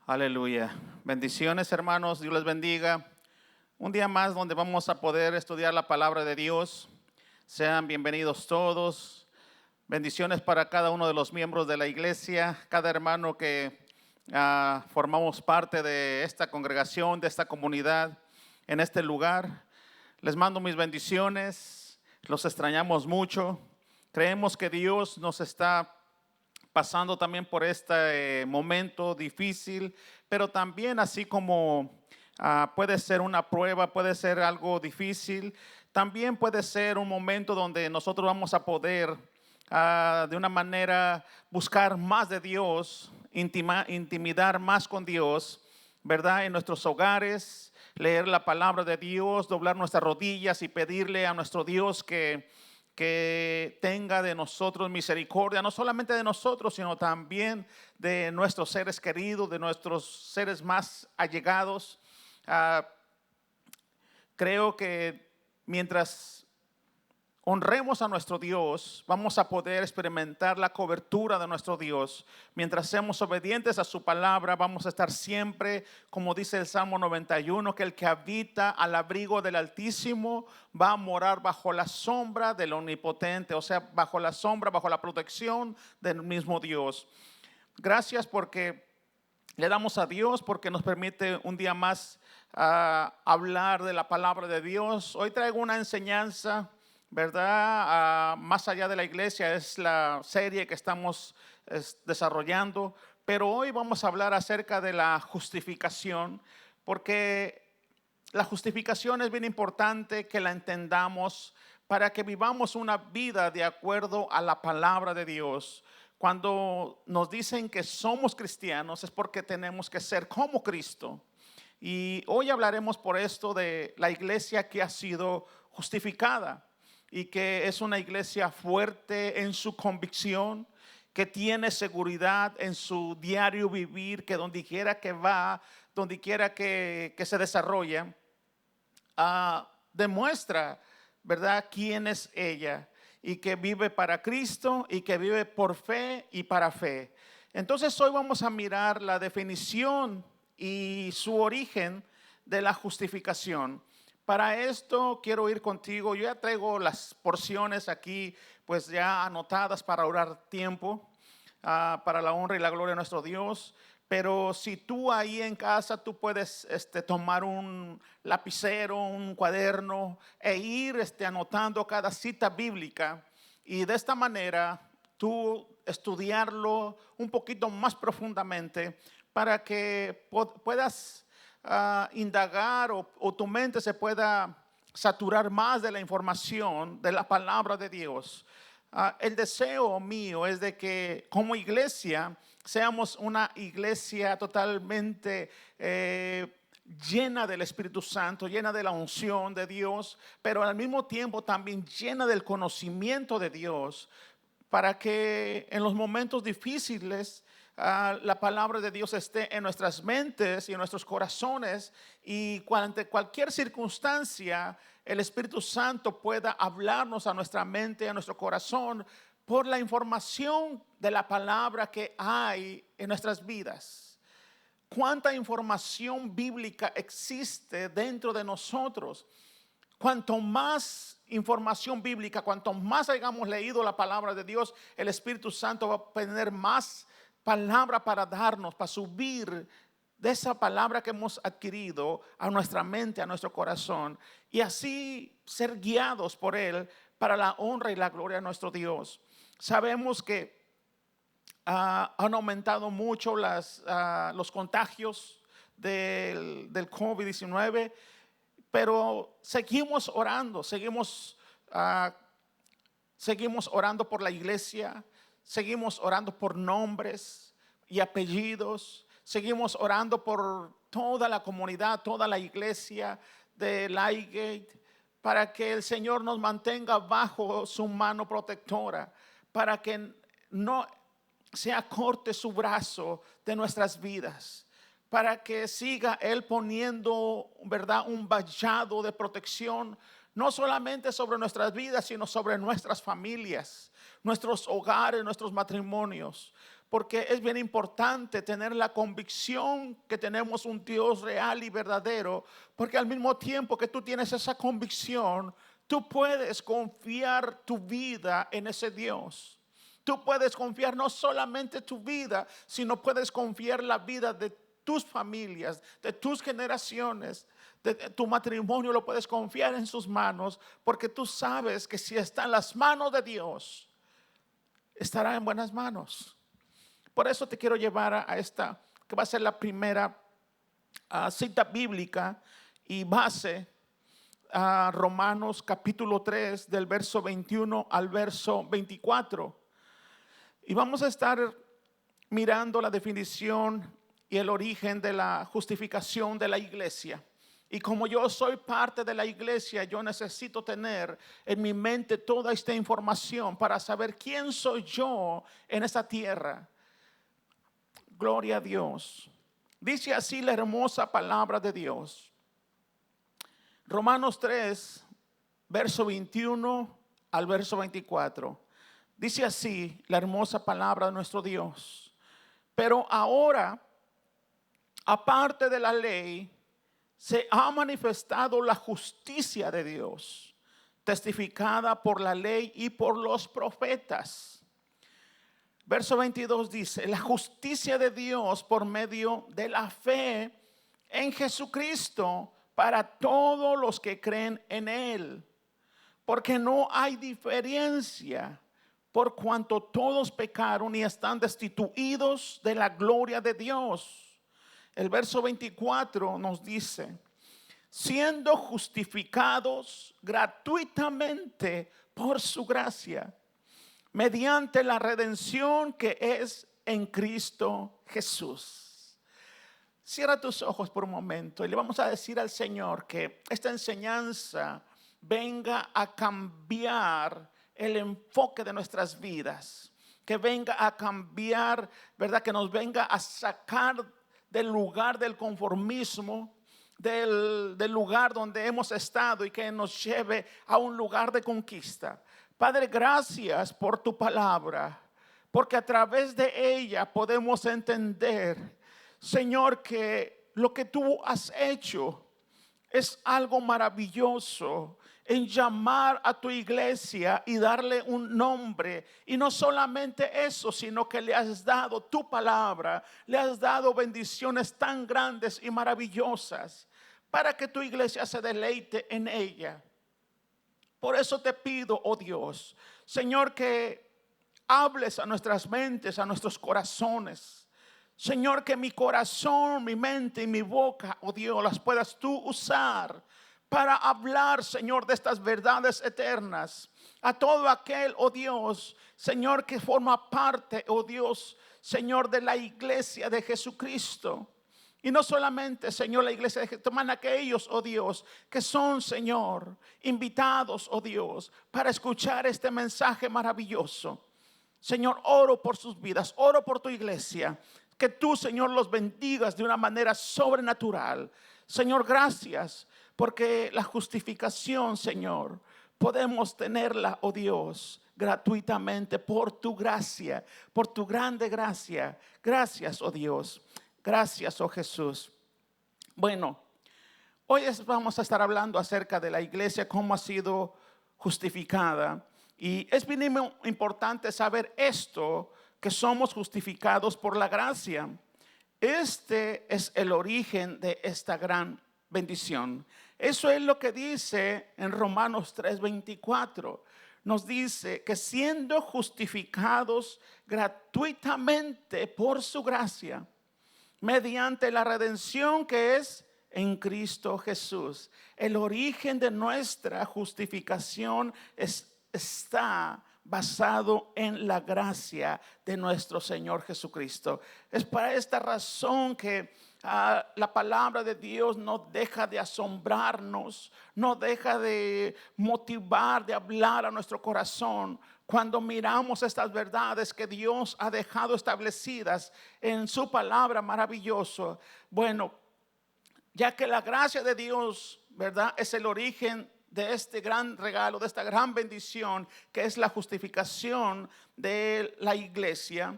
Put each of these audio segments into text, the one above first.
Aleluya. Bendiciones, hermanos. Dios les bendiga. Un día más donde vamos a poder estudiar la palabra de Dios. Sean bienvenidos todos. Bendiciones para cada uno de los miembros de la iglesia, cada hermano que formamos parte de esta congregación, de esta comunidad, en este lugar. Les mando mis bendiciones. Los extrañamos mucho. Creemos que Dios nos está pasando también por este momento difícil, pero también así como puede ser una prueba, puede ser algo difícil, también puede ser un momento donde nosotros vamos a poder de una manera buscar más de Dios, intimidar más con Dios, ¿verdad? En nuestros hogares, leer la palabra de Dios, doblar nuestras rodillas y pedirle a nuestro Dios que tenga de nosotros misericordia, no solamente de nosotros, sino también de nuestros seres queridos, de nuestros seres más allegados. Creo que mientras honremos a nuestro Dios, vamos a poder experimentar la cobertura de nuestro Dios. Mientras seamos obedientes a su palabra, vamos a estar siempre, como dice el Salmo 91, que el que habita al abrigo del Altísimo va a morar bajo la sombra del Omnipotente, o sea, bajo la sombra, bajo la protección del mismo Dios. Gracias porque le damos a Dios porque nos permite un día más hablar de la palabra de Dios. Hoy traigo una enseñanza, ¿verdad? Más allá de la iglesia, es la serie que estamos desarrollando, pero hoy vamos a hablar acerca de la justificación, porque la justificación es bien importante que la entendamos para que vivamos una vida de acuerdo a la palabra de Dios. Cuando nos dicen que somos cristianos es porque tenemos que ser como Cristo. Y hoy hablaremos por esto de la iglesia que ha sido justificada y que es una iglesia fuerte en su convicción, que tiene seguridad en su diario vivir, que donde quiera que va, donde quiera que se desarrolla, demuestra, ¿verdad?, quién es ella y que vive para Cristo y que vive por fe y para fe. Entonces hoy vamos a mirar la definición y su origen de la justificación. Para esto quiero ir contigo. Yo ya traigo las porciones aquí, pues ya anotadas para ahorrar tiempo, para la honra y la gloria de nuestro Dios. Pero si tú ahí en casa, tú puedes tomar un lapicero, un cuaderno e ir anotando cada cita bíblica. Y de esta manera tú estudiarlo un poquito más profundamente para que puedas indagar o tu mente se pueda saturar más de la información de la palabra de Dios. El deseo mío es de que como iglesia seamos una iglesia totalmente llena del Espíritu Santo, llena de la unción de Dios, pero al mismo tiempo también llena del conocimiento de Dios, para que en los momentos difíciles la palabra de Dios esté en nuestras mentes y en nuestros corazones, y ante cualquier circunstancia el Espíritu Santo pueda hablarnos a nuestra mente, a nuestro corazón, por la información de la palabra que hay en nuestras vidas. ¿Cuánta información bíblica existe dentro de nosotros? Cuanto más información bíblica, cuanto más hayamos leído la palabra de Dios, el Espíritu Santo va a tener más palabra para darnos, para subir de esa palabra que hemos adquirido a nuestra mente, a nuestro corazón, y así ser guiados por Él para la honra y la gloria de nuestro Dios. Sabemos que han aumentado mucho los contagios del COVID-19, pero seguimos orando, seguimos orando por la iglesia, seguimos orando por nombres y apellidos, seguimos orando por toda la comunidad, toda la iglesia de Lightgate, para que el Señor nos mantenga bajo su mano protectora, para que no se acorte su brazo de nuestras vidas, para que siga Él poniendo, ¿verdad?, un vallado de protección, no solamente sobre nuestras vidas, sino sobre nuestras familias, nuestros hogares, nuestros matrimonios. porque es bien importante tener la convicción que tenemos un Dios real y verdadero, porque al mismo tiempo que tú tienes esa convicción, tú puedes confiar tu vida en ese Dios. Tú puedes confiar no solamente tu vida, sino puedes confiar la vida de tus familias, de tus generaciones, de tu matrimonio. Lo puedes confiar en sus manos, porque tú sabes que si está en las manos de Dios, estará en buenas manos. Por eso te quiero llevar a esta, que va a ser la primera cita bíblica y base, a Romanos capítulo 3, del verso 21 al verso 24. Y vamos a estar mirando la definición y el origen de la justificación de la iglesia. Y como yo soy parte de la iglesia, yo necesito tener en mi mente toda esta información para saber quién soy yo en esta tierra. Gloria a Dios. Dice así la hermosa palabra de Dios. Romanos 3, verso 21 al verso 24. Dice así la hermosa palabra de nuestro Dios. Pero ahora, aparte de la ley, se ha manifestado la justicia de Dios, testificada por la ley y por los profetas. Verso 22 dice: la justicia de Dios por medio de la fe en Jesucristo para todos los que creen en Él. Porque no hay diferencia, por cuanto todos pecaron y están destituidos de la gloria de Dios. El verso 24 nos dice: siendo justificados gratuitamente por su gracia, mediante la redención que es en Cristo Jesús. Cierra tus ojos por un momento y le vamos a decir al Señor que esta enseñanza venga a cambiar el enfoque de nuestras vidas, que venga a cambiar, ¿verdad? Que nos venga a sacar del lugar del conformismo, del lugar donde hemos estado, y que nos lleve a un lugar de conquista. Padre, gracias por tu palabra, porque a través de ella podemos entender, Señor, que lo que tú has hecho es algo maravilloso en llamar a tu iglesia y darle un nombre. Y no solamente eso, sino que le has dado tu palabra, le has dado bendiciones tan grandes y maravillosas para que tu iglesia se deleite en ella. Por eso te pido, oh Dios, Señor, que hables a nuestras mentes, a nuestros corazones. Señor, que mi corazón, mi mente y mi boca, oh Dios, las puedas tú usar para hablar, Señor, de estas verdades eternas a todo aquel, oh Dios, Señor, que forma parte, oh Dios, Señor, de la iglesia de Jesucristo. Y no solamente, Señor, la iglesia de Jesucristo, sino aquellos, oh Dios, que son, Señor, invitados, oh Dios, para escuchar este mensaje maravilloso. Señor, oro por sus vidas, oro por tu iglesia. Que tú, Señor, los bendigas de una manera sobrenatural. Señor, gracias, porque la justificación, Señor, podemos tenerla, oh Dios, gratuitamente por tu gracia, por tu grande gracia. Gracias, oh Dios. Gracias, oh Jesús. Bueno, hoy vamos a estar hablando acerca de la iglesia, cómo ha sido justificada. Y es bien importante saber esto, que somos justificados por la gracia. Este es el origen de esta gran bendición. Eso es lo que dice en Romanos 3:24. Nos dice que siendo justificados gratuitamente por su gracia, mediante la redención que es en Cristo Jesús. El origen de nuestra justificación está basado en la gracia de nuestro Señor Jesucristo. Es para esta razón que la palabra de Dios no deja de asombrarnos, no deja de motivar, de hablar a nuestro corazón cuando miramos estas verdades que Dios ha dejado establecidas en su palabra maravillosa. Bueno, ya que la gracia de Dios, ¿verdad?, es el origen de este gran regalo, de esta gran bendición que es la justificación de la iglesia.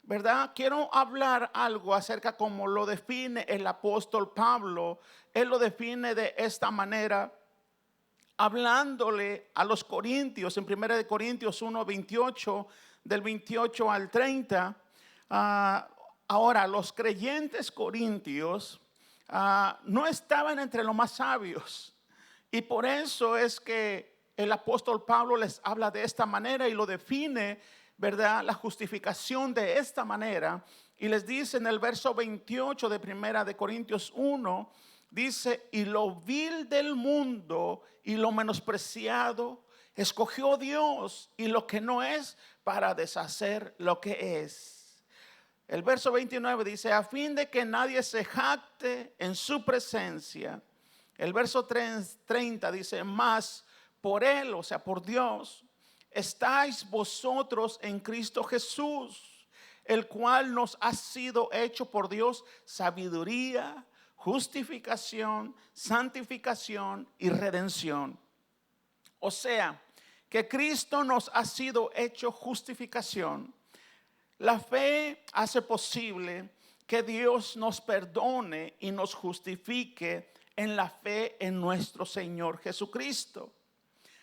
¿verdad? Quiero hablar algo acerca como lo define el apóstol Pablo. Él lo define de esta manera, hablándole a los corintios en 1 de Corintios 1:28, del 28 al 30. Ahora, los creyentes corintios no estaban entre los más sabios, y por eso es que el apóstol Pablo les habla de esta manera y lo define, ¿verdad? La justificación de esta manera, y les dice en el verso 28 de 1 de Corintios 1, dice: y lo vil del mundo y lo menospreciado escogió Dios, y lo que no es, para deshacer lo que es. El verso 29 dice: a fin de que nadie se jacte en su presencia. El verso 30 dice: mas por Él, o sea, por Dios, estáis vosotros en Cristo Jesús, el cual nos ha sido hecho por Dios sabiduría, justificación, santificación y redención. O sea, que Cristo nos ha sido hecho justificación. La fe hace posible que Dios nos perdone y nos justifique en la fe en nuestro Señor Jesucristo.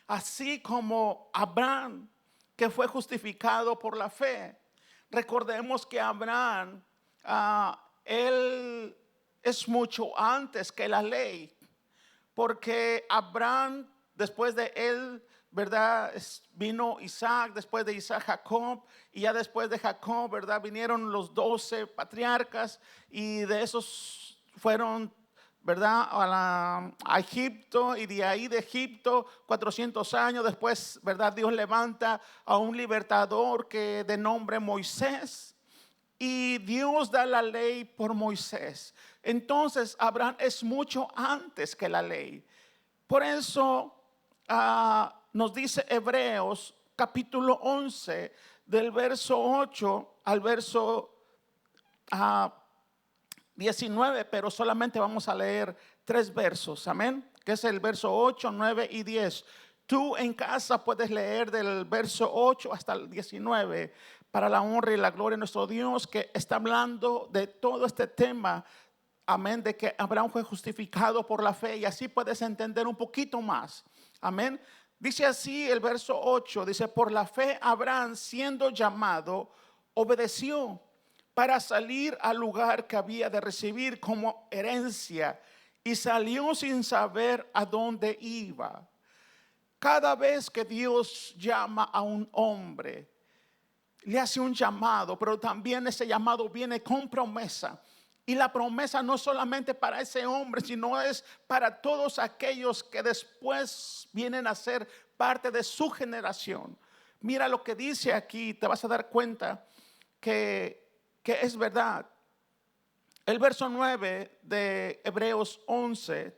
Así como Abraham, que fue justificado por la fe. Recordemos que Abraham, él es mucho antes que la ley, porque Abraham, después de él, ¿verdad? Vino Isaac, después de Isaac Jacob, y ya después de Jacob, ¿verdad? Vinieron los 12 patriarcas, y de esos fueron, ¿verdad? A Egipto, y de ahí de Egipto 400 años después, ¿verdad? Dios levanta a un libertador que de nombre Moisés, y Dios da la ley por Moisés. Entonces Abraham es mucho antes que la ley. Por eso nos dice Hebreos capítulo 11, del verso 8 al verso 19, pero solamente vamos a leer 3 versos, amén, que es el verso 8, 9 y 10. Tú en casa puedes leer del verso 8 hasta el 19, para la honra y la gloria de nuestro Dios, que está hablando de todo este tema, amén, de que Abraham fue justificado por la fe, y así puedes entender un poquito más, amén. Dice así el verso 8, dice: por la fe Abraham, siendo llamado, obedeció para salir al lugar que había de recibir como herencia, y salió sin saber a dónde iba. Cada vez que Dios llama a un hombre, le hace un llamado, pero también ese llamado viene con promesa. Y la promesa no solamente para ese hombre, sino es para todos aquellos que después vienen a ser parte de su generación. Mira lo que dice aquí, te vas a dar cuenta que es verdad. El verso 9 de Hebreos 11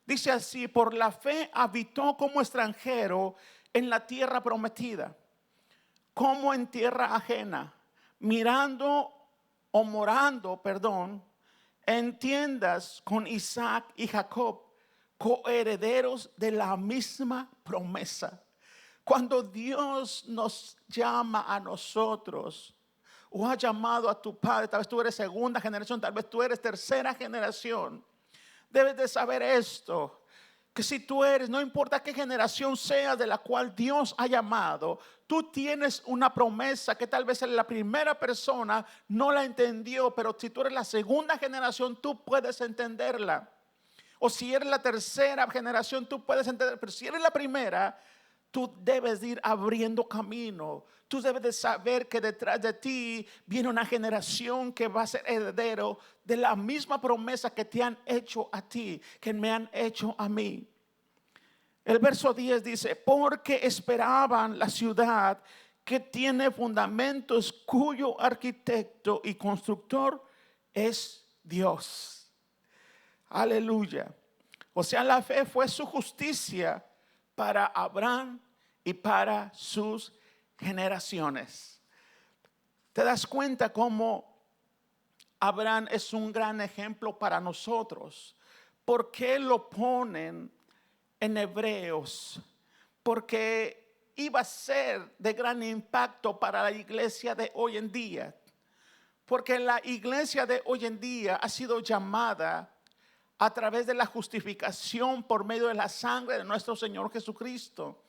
dice así: por la fe habitó como extranjero en la tierra prometida, como en tierra ajena, morando, en tiendas con Isaac y Jacob, coherederos de la misma promesa. Cuando Dios nos llama a nosotros, o ha llamado a tu padre, tal vez tú eres segunda generación, tal vez tú eres tercera generación, debes de saber esto, que si tú eres, no importa qué generación sea de la cual Dios ha llamado, tú tienes una promesa que tal vez la primera persona no la entendió, pero si tú eres la segunda generación, tú puedes entenderla. O si eres la tercera generación, tú puedes entender, pero si eres la primera, tú debes ir abriendo camino. Tú debes de saber que detrás de ti viene una generación que va a ser heredero de la misma promesa que te han hecho a ti, que me han hecho a mí. El verso 10 dice: porque esperaban la ciudad que tiene fundamentos, cuyo arquitecto y constructor es Dios. Aleluya. O sea, la fe fue su justicia para Abraham y para sus generaciones. ¿Te das cuenta cómo Abraham es un gran ejemplo para nosotros? ¿Por qué lo ponen en Hebreos? Porque iba a ser de gran impacto para la iglesia de hoy en día. Porque la iglesia de hoy en día ha sido llamada a través de la justificación por medio de la sangre de nuestro Señor Jesucristo.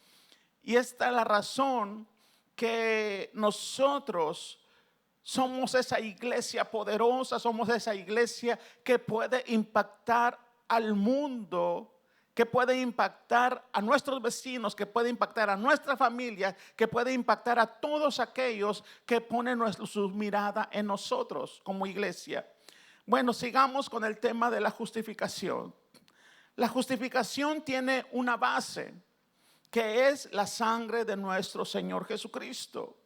Y esta es la razón que nosotros somos esa iglesia poderosa, somos esa iglesia que puede impactar al mundo, que puede impactar a nuestros vecinos, que puede impactar a nuestra familia, que puede impactar a todos aquellos que ponen su mirada en nosotros como iglesia. Bueno, sigamos con el tema de la justificación. La justificación tiene una base, que es la sangre de nuestro Señor Jesucristo.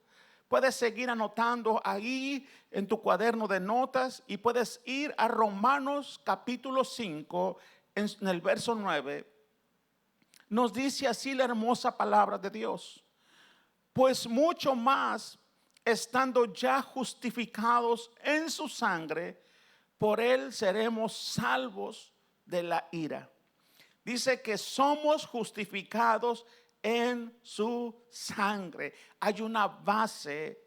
Puedes seguir anotando ahí en tu cuaderno de notas y puedes ir a Romanos capítulo 5 en el verso 9. Nos dice así la hermosa palabra de Dios: pues mucho más, estando ya justificados en su sangre, por él seremos salvos de la ira. Dice que somos justificados en su sangre. Hay una base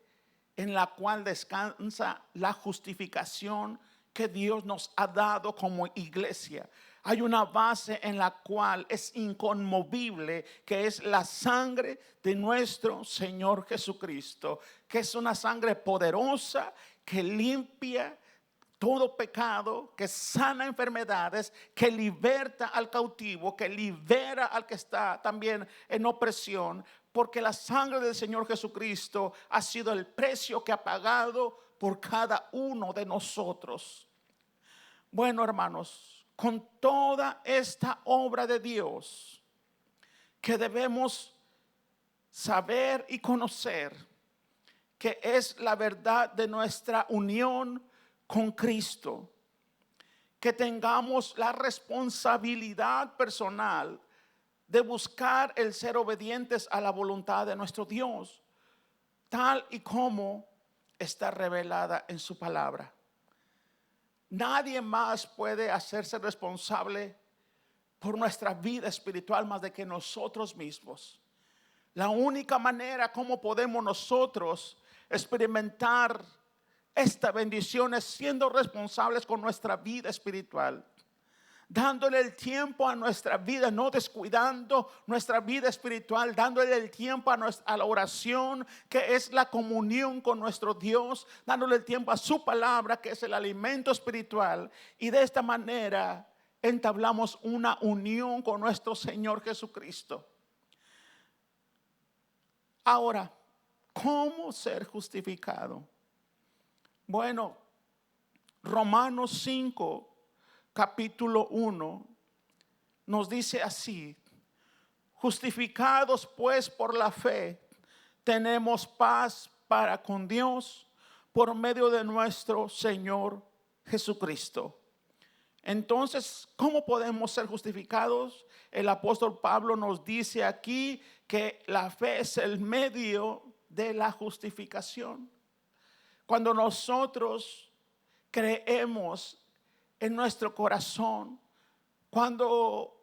en la cual descansa la justificación que Dios nos ha dado como iglesia. Hay una base en la cual es inconmovible, que es la sangre de nuestro Señor Jesucristo, que es una sangre poderosa que limpia todo pecado, que sana enfermedades, que liberta al cautivo, que libera al que está también en opresión, porque la sangre del Señor Jesucristo ha sido el precio que ha pagado por cada uno de nosotros. Bueno, hermanos, con toda esta obra de Dios que debemos saber y conocer, que es la verdad de nuestra unión con Cristo, que tengamos la responsabilidad personal de buscar el ser obedientes a la voluntad de nuestro Dios, tal y como está revelada en su palabra. Nadie más puede hacerse responsable por nuestra vida espiritual más de que nosotros mismos. La única manera como podemos nosotros experimentar esta bendición es siendo responsables con nuestra vida espiritual, dándole el tiempo a nuestra vida, no descuidando nuestra vida espiritual, dándole el tiempo a la oración, que es la comunión con nuestro Dios, dándole el tiempo a su palabra, que es el alimento espiritual, y de esta manera entablamos una unión con nuestro Señor Jesucristo. Ahora, ¿cómo ser justificado? Bueno, Romanos 5, capítulo 1, nos dice así: justificados pues por la fe, tenemos paz para con Dios por medio de nuestro Señor Jesucristo. Entonces, ¿cómo podemos ser justificados? El apóstol Pablo nos dice aquí que la fe es el medio de la justificación. Cuando nosotros creemos en nuestro corazón, cuando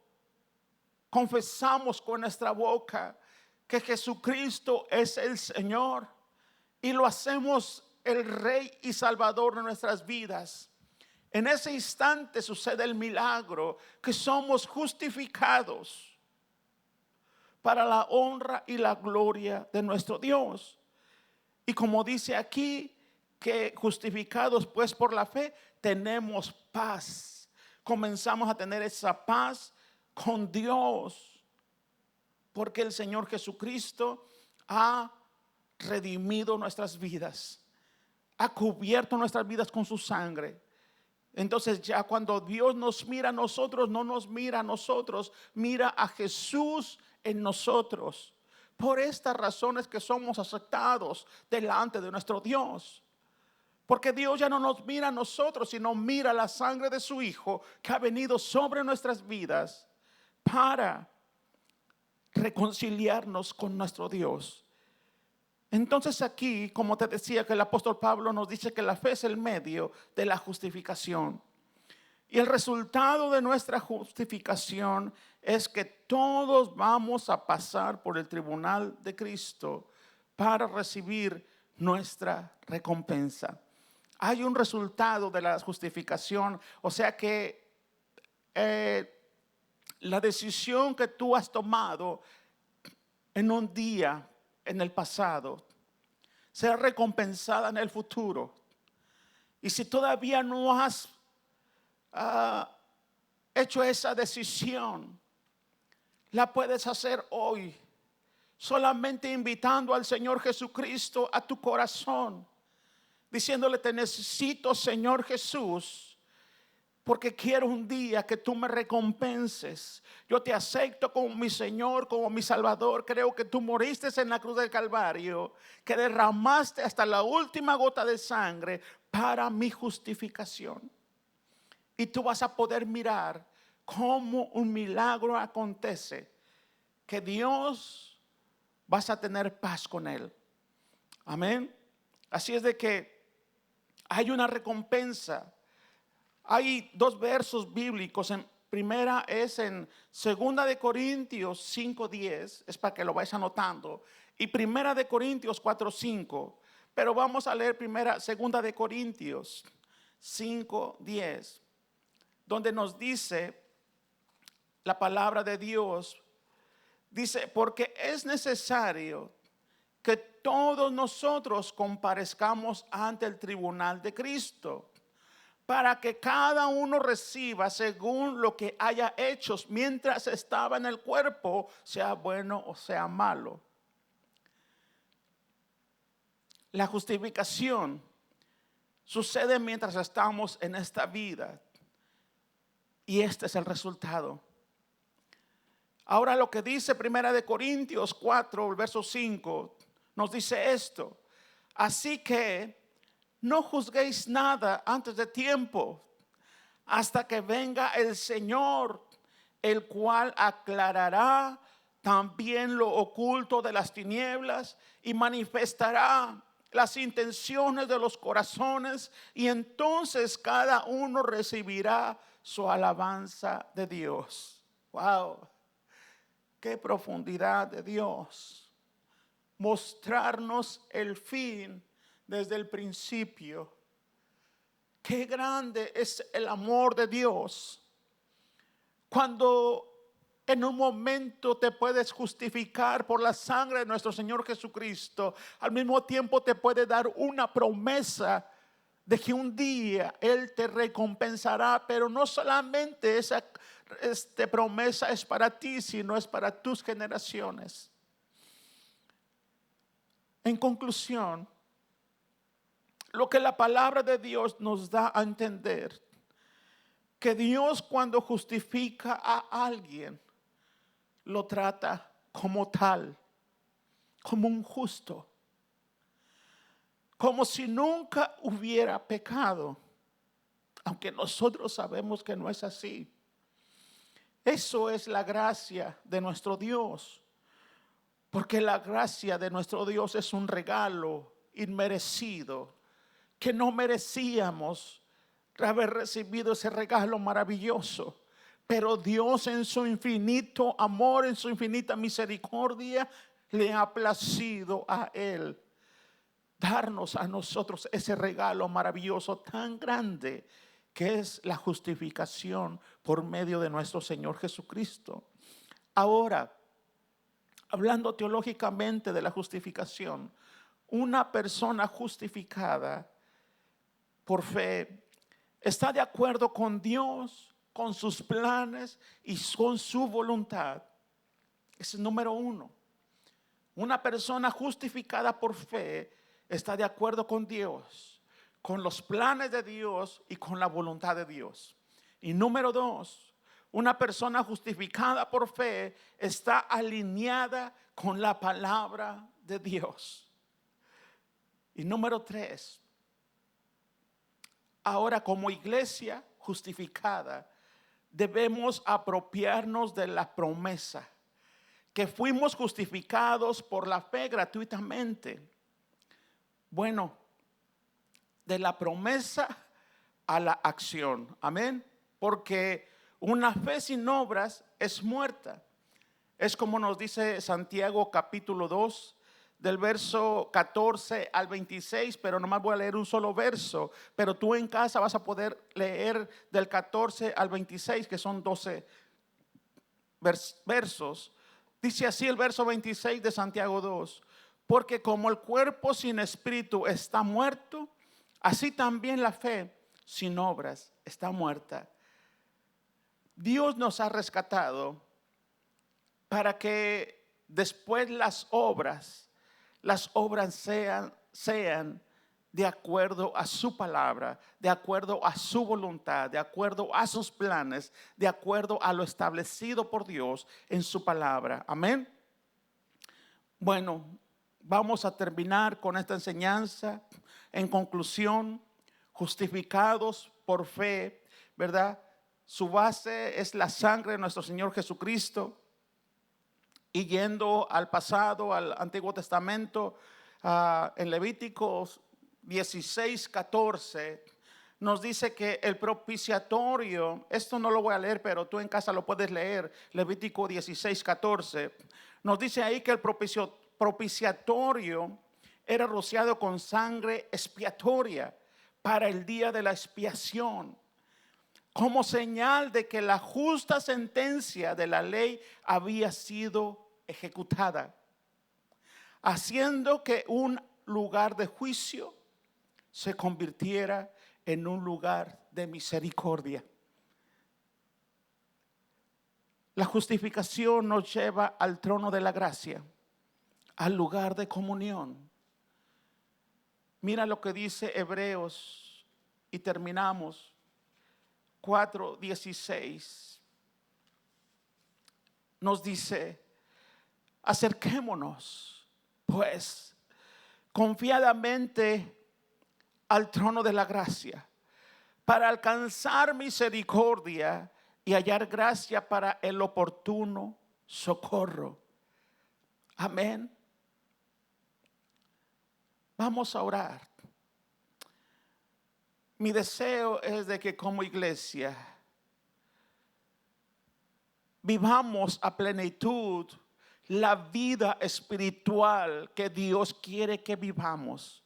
confesamos con nuestra boca que Jesucristo es el Señor y lo hacemos el Rey y Salvador de nuestras vidas, en ese instante sucede el milagro que somos justificados para la honra y la gloria de nuestro Dios. Y como dice aquí, que justificados pues por la fe tenemos paz. Comenzamos a tener esa paz con Dios, porque el Señor Jesucristo ha redimido nuestras vidas, ha cubierto nuestras vidas con su sangre. Entonces ya cuando Dios nos mira a nosotros, no nos mira a nosotros, mira a Jesús en nosotros. Por estas razones que somos aceptados delante de nuestro Dios. Porque Dios ya no nos mira a nosotros, sino mira la sangre de su Hijo que ha venido sobre nuestras vidas para reconciliarnos con nuestro Dios. Entonces aquí, como te decía, que el apóstol Pablo nos dice que la fe es el medio de la justificación. Y el resultado de nuestra justificación es que todos vamos a pasar por el tribunal de Cristo para recibir nuestra recompensa. hay un resultado de la justificación. O sea que la decisión que tú has tomado en un día, en el pasado, será recompensada en el futuro. Y si todavía no has hecho esa decisión, la puedes hacer hoy, solamente invitando al Señor Jesucristo a tu corazón, diciéndole: te necesito, Señor Jesús, porque quiero un día que tú me recompenses. Yo te acepto como mi Señor, como mi Salvador. Creo que tú moriste en la cruz del Calvario, que derramaste hasta la última gota de sangre para mi justificación. Y tú vas a poder mirar cómo un milagro acontece, que Dios, vas a tener paz con Él. Amén. Así es de que hay una recompensa. Hay dos versos bíblicos. En primera es en 2 Corintios 5:10, es para que lo vayas anotando, y 1 Corintios 4:5. Pero vamos a leer 2 Corintios 5:10, donde nos dice la palabra de Dios. Dice: porque es necesario que todos nosotros comparezcamos ante el tribunal de Cristo, para que cada uno reciba según lo que haya hecho mientras estaba en el cuerpo, sea bueno o sea malo. La justificación sucede mientras estamos en esta vida, y este es el resultado. Ahora lo que dice 1 Corintios 4, el verso 5, nos dice esto: así que no juzguéis nada antes de tiempo, hasta que venga el Señor, el cual aclarará también lo oculto de las tinieblas y manifestará las intenciones de los corazones, y entonces cada uno recibirá su alabanza de Dios. Wow, qué profundidad de Dios. Mostrarnos el fin desde el principio. Qué grande es el amor de Dios. Cuando en un momento te puedes justificar por la sangre de nuestro Señor Jesucristo, al mismo tiempo te puede dar una promesa de que un día Él te recompensará. Pero no solamente esa promesa es para ti, sino es para tus generaciones. En conclusión, lo que la palabra de Dios nos da a entender, que Dios, cuando justifica a alguien, lo trata como tal, como un justo, como si nunca hubiera pecado, aunque nosotros sabemos que no es así. Eso es la gracia de nuestro Dios, porque la gracia de nuestro Dios es un regalo inmerecido, que no merecíamos haber recibido ese regalo maravilloso. Pero Dios, en su infinito amor, en su infinita misericordia, le ha placido a Él darnos a nosotros ese regalo maravilloso tan grande, que es la justificación por medio de nuestro Señor Jesucristo. Ahora, hablando teológicamente de la justificación, una persona justificada por fe está de acuerdo con Dios, con sus planes y con su voluntad. Ese es número uno. Una persona justificada por fe está de acuerdo con Dios, con los planes de Dios y con la voluntad de Dios. Y número dos, una persona justificada por fe está alineada con la palabra de Dios. Y número tres, ahora como iglesia justificada, debemos apropiarnos de la promesa, que fuimos justificados por la fe gratuitamente. Bueno, de la promesa a la acción. Amén. Porque una fe sin obras es muerta. Es como nos dice Santiago capítulo 2, del verso 14 al 26, pero nomás voy a leer un solo verso. Pero tú en casa vas a poder leer del 14 al 26, que son 12 versos. Dice así el verso 26 de Santiago 2: porque como el cuerpo sin espíritu está muerto, así también la fe sin obras está muerta. Dios nos ha rescatado para que después las obras sean de acuerdo a su palabra, de acuerdo a su voluntad, de acuerdo a sus planes, de acuerdo a lo establecido por Dios en su palabra. Amén. Bueno, vamos a terminar con esta enseñanza. En conclusión, justificados por fe, ¿verdad? Su base es la sangre de nuestro Señor Jesucristo. Y yendo al pasado, al Antiguo Testamento, en Levíticos 16:14, nos dice que el propiciatorio, esto no lo voy a leer, pero tú en casa lo puedes leer, Levítico 16:14, nos dice ahí que el propiciatorio era rociado con sangre expiatoria para el día de la expiación, como señal de que la justa sentencia de la ley había sido ejecutada, haciendo que un lugar de juicio se convirtiera en un lugar de misericordia. La justificación nos lleva al trono de la gracia, al lugar de comunión. Mira lo que dice Hebreos, y terminamos, 4:16. Nos dice: acerquémonos pues confiadamente al trono de la gracia, para alcanzar misericordia y hallar gracia para el oportuno socorro. Amén. Vamos a orar. Mi deseo es de que como iglesia vivamos a plenitud la vida espiritual que Dios quiere que vivamos.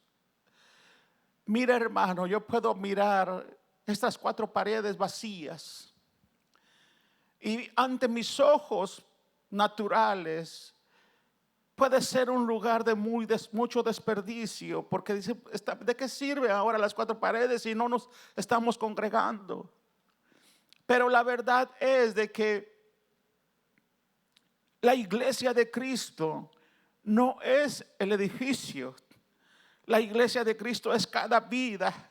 Mira, hermano, yo puedo mirar estas 4 paredes vacías y ante mis ojos naturales puede ser un lugar de mucho desperdicio, porque dice, ¿de qué sirve ahora las 4 paredes si no nos estamos congregando? Pero la verdad es de que la iglesia de Cristo no es el edificio. La iglesia de Cristo es cada vida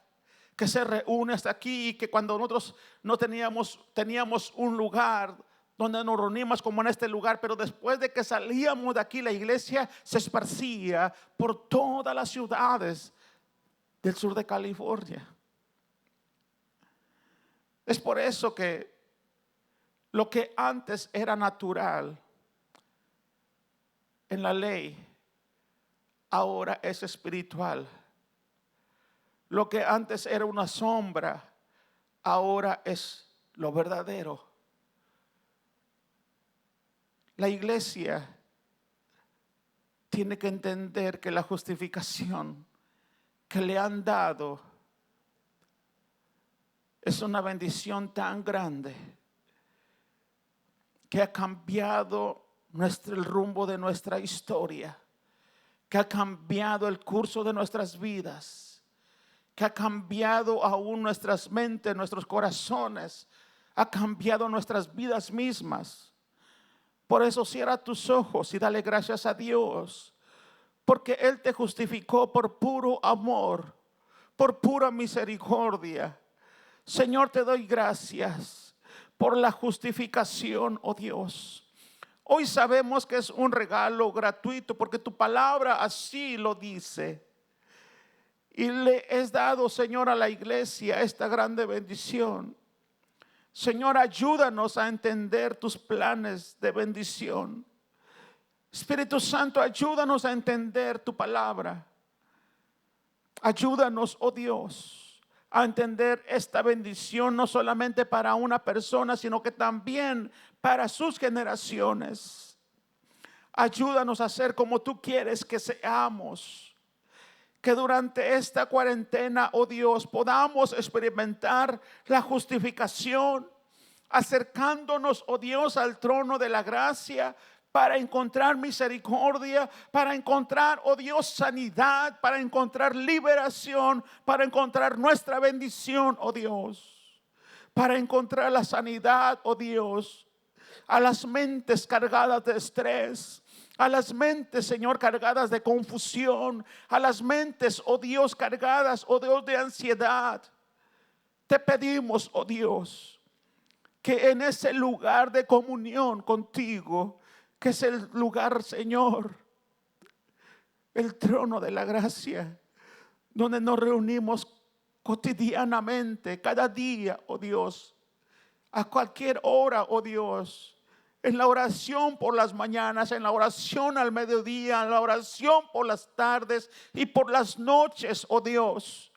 que se reúne hasta aquí, y que cuando nosotros no teníamos un lugar donde nos reunimos como en este lugar, pero después de que salíamos de aquí, la iglesia se esparcía por todas las ciudades del sur de California. Es por eso que lo que antes era natural en la ley, ahora es espiritual. Lo que antes era una sombra, ahora es lo verdadero. La iglesia tiene que entender que la justificación que le han dado es una bendición tan grande que ha cambiado el rumbo de nuestra historia, que ha cambiado el curso de nuestras vidas, que ha cambiado aún nuestras mentes, nuestros corazones, ha cambiado nuestras vidas mismas. Por eso cierra tus ojos y dale gracias a Dios, porque Él te justificó por puro amor, por pura misericordia. Señor, te doy gracias por la justificación, oh Dios. Hoy sabemos que es un regalo gratuito, porque tu palabra así lo dice. Y le has dado, Señor, a la iglesia esta grande bendición. Señor, ayúdanos a entender tus planes de bendición. Espíritu Santo, ayúdanos a entender tu palabra. Ayúdanos, oh Dios, a entender esta bendición no solamente para una persona, sino que también para sus generaciones. Ayúdanos a ser como tú quieres que seamos. Que durante esta cuarentena, oh Dios, podamos experimentar la justificación, acercándonos, oh Dios, al trono de la gracia para encontrar misericordia, para encontrar, oh Dios, sanidad, para encontrar liberación, para encontrar nuestra bendición, oh Dios, para encontrar la sanidad, oh Dios, a las mentes cargadas de estrés, a las mentes, Señor, cargadas de confusión, a las mentes, oh Dios, cargadas, oh Dios, de ansiedad. Te pedimos, oh Dios, que en ese lugar de comunión contigo, que es el lugar, Señor, el trono de la gracia, donde nos reunimos cotidianamente, cada día, oh Dios, a cualquier hora, oh Dios, en la oración por las mañanas, en la oración al mediodía, en la oración por las tardes y por las noches, oh Dios.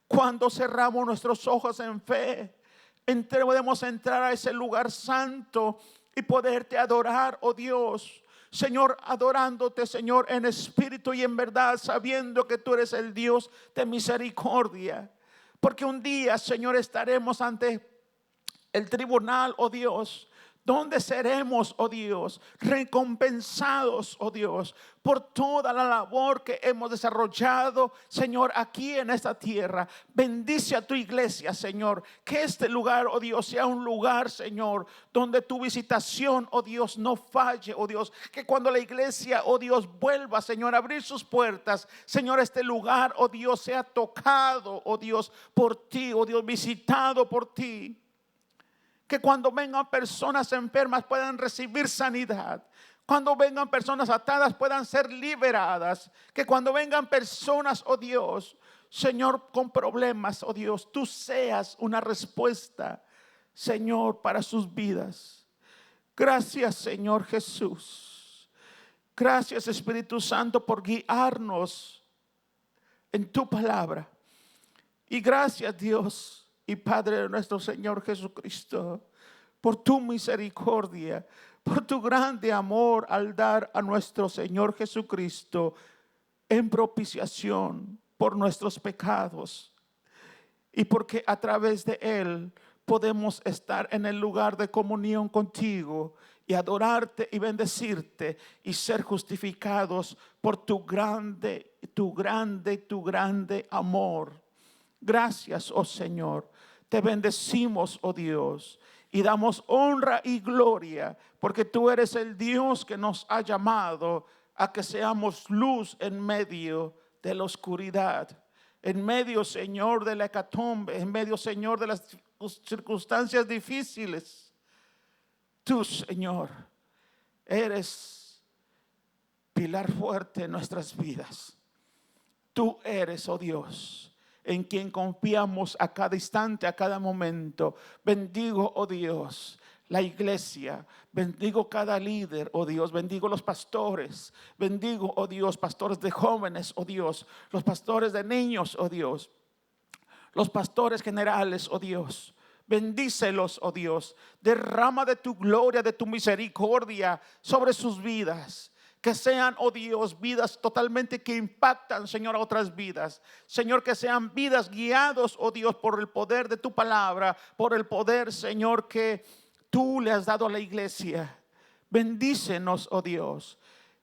Cuando cerramos nuestros ojos en fe, podemos entrar a ese lugar santo y poderte adorar, oh Dios. Señor, adorándote, Señor, en espíritu y en verdad, sabiendo que tú eres el Dios de misericordia. Porque un día, Señor, estaremos ante el tribunal, oh Dios, donde seremos, oh Dios, recompensados, oh Dios, por toda la labor que hemos desarrollado, Señor, aquí en esta tierra. Bendice a tu iglesia, Señor, que este lugar, oh Dios, sea un lugar, Señor, donde tu visitación, oh Dios, no falle, oh Dios, que cuando la iglesia, oh Dios, vuelva, Señor, a abrir sus puertas, Señor, este lugar, oh Dios, sea tocado, oh Dios, por ti, oh Dios, visitado por ti. Que cuando vengan personas enfermas puedan recibir sanidad. Cuando vengan personas atadas puedan ser liberadas. Que cuando vengan personas, oh Dios, Señor, con problemas, oh Dios, tú seas una respuesta, Señor, para sus vidas. Gracias, Señor Jesús. Gracias, Espíritu Santo, por guiarnos en tu palabra. Y gracias, Dios y Padre de nuestro Señor Jesucristo, por tu misericordia, por tu grande amor al dar a nuestro Señor Jesucristo en propiciación por nuestros pecados. Y porque a través de Él podemos estar en el lugar de comunión contigo y adorarte y bendecirte y ser justificados por tu grande amor. Gracias, oh Señor. Te bendecimos, oh Dios, y damos honra y gloria, porque tú eres el Dios que nos ha llamado a que seamos luz en medio de la oscuridad, en medio, Señor, de la hecatombe, en medio, Señor, de las circunstancias difíciles. Tú, Señor, eres pilar fuerte en nuestras vidas. Tú eres, oh Dios, en quien confiamos a cada instante, a cada momento. Bendigo, oh Dios, la iglesia. Bendigo cada líder, oh Dios. Bendigo los pastores. Bendigo, oh Dios, pastores de jóvenes, oh Dios. Los pastores de niños, oh Dios. Los pastores generales, oh Dios. Bendícelos, oh Dios. Derrama de tu gloria, de tu misericordia sobre sus vidas. Que sean, oh Dios, vidas totalmente que impactan, Señor, a otras vidas. Señor, que sean vidas guiados, oh Dios, por el poder de tu palabra, por el poder, Señor, que tú le has dado a la iglesia. Bendícenos, oh Dios.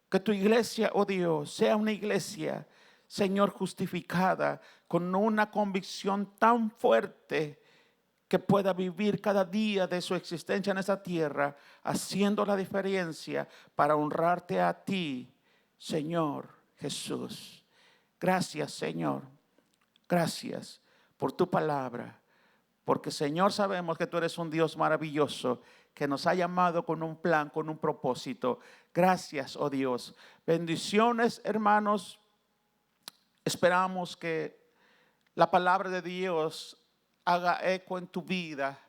Que tu iglesia, oh Dios, sea una iglesia, Señor, justificada con una convicción tan fuerte que pueda vivir cada día de su existencia en esta tierra, haciendo la diferencia para honrarte a ti, Señor Jesús. Gracias, Señor. Gracias por tu palabra. Porque, Señor, sabemos que tú eres un Dios maravilloso, que nos ha llamado con un plan, con un propósito. Gracias, oh Dios. Bendiciones, hermanos. Esperamos que la palabra de Dios haga eco en tu vida,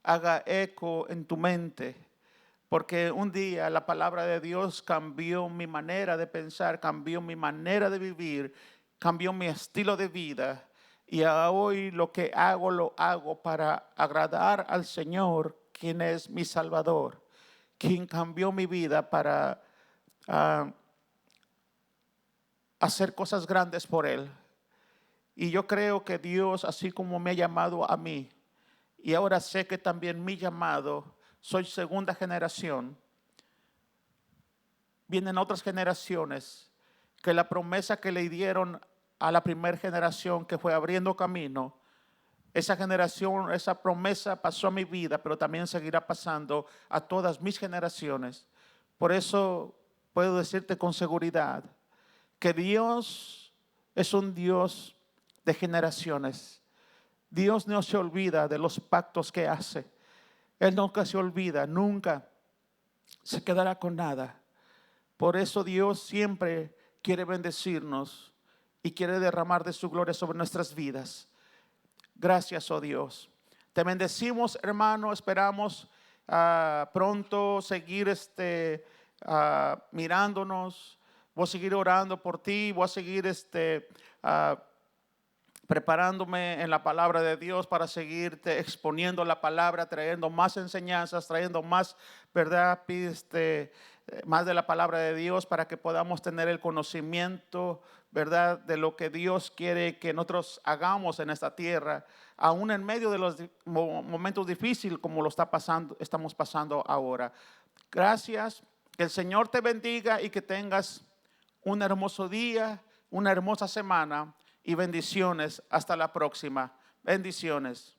haga eco en tu mente, porque un día la palabra de Dios cambió mi manera de pensar, cambió mi manera de vivir, cambió mi estilo de vida, y hoy lo que hago, lo hago para agradar al Señor, quien es mi Salvador, quien cambió mi vida para a hacer cosas grandes por Él. Y yo creo que Dios, así como me ha llamado a mí, y ahora sé que también mi llamado, soy segunda generación, vienen otras generaciones que la promesa que le dieron a la primera generación que fue abriendo camino, esa generación, esa promesa pasó a mi vida, pero también seguirá pasando a todas mis generaciones. Por eso puedo decirte con seguridad que Dios es un Dios de generaciones. Dios no se olvida de los pactos que hace. Él nunca se olvida, nunca se quedará con nada. Por eso Dios siempre quiere bendecirnos y quiere derramar de su gloria sobre nuestras vidas. Gracias, oh Dios. Te bendecimos, hermano. Esperamos pronto seguir mirándonos. Voy a seguir orando por ti. Voy a seguir preparándome en la palabra de Dios para seguirte exponiendo la palabra, trayendo más enseñanzas, trayendo más, ¿verdad? Más de la palabra de Dios para que podamos tener el conocimiento, ¿verdad? De lo que Dios quiere que nosotros hagamos en esta tierra, aún en medio de los momentos difíciles como lo estamos pasando ahora. Gracias, que el Señor te bendiga y que tengas un hermoso día, una hermosa semana y bendiciones. Hasta la próxima. Bendiciones.